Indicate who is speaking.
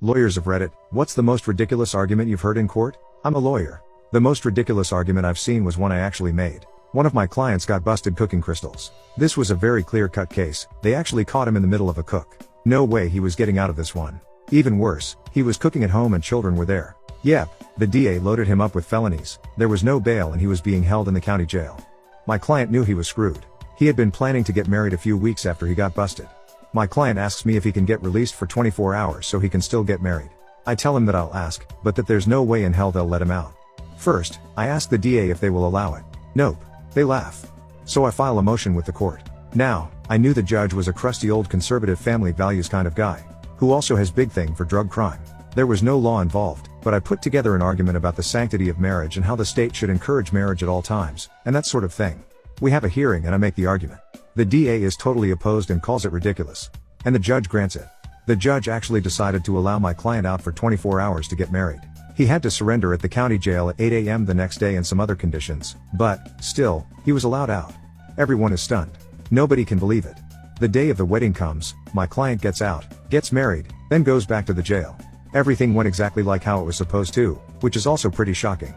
Speaker 1: Lawyers of Reddit, what's the most ridiculous argument you've heard in court? I'm a lawyer. The most ridiculous argument I've seen was one I actually made. One of my clients got busted cooking crystals. This was a very clear-cut case. They actually caught him in the middle of a cook. No way he was getting out of this one. Even worse, he was cooking at home and children were there. Yep, the DA loaded him up with felonies. There was no bail and he was being held in the county jail. My client knew he was screwed. He had been planning to get married a few weeks after he got busted. My client asks me if he can get released for 24 hours so he can still get married. I tell him that I'll ask, but that there's no way in hell they'll let him out. First, I ask the DA if they will allow it. Nope. They laugh. So I file a motion with the court. Now, I knew the judge was a crusty old conservative family values kind of guy, who also has big thing for drug crime. There was no law involved, but I put together an argument about the sanctity of marriage and how the state should encourage marriage at all times, and that sort of thing. We have a hearing and I make the argument. The DA is totally opposed and calls it ridiculous. And the judge grants it. The judge actually decided to allow my client out for 24 hours to get married. He had to surrender at the county jail at 8 a.m. the next day and some other conditions, but, still, he was allowed out. Everyone is stunned. Nobody can believe it. The day of the wedding comes, my client gets out, gets married, then goes back to the jail. Everything went exactly like how it was supposed to, which is also pretty shocking.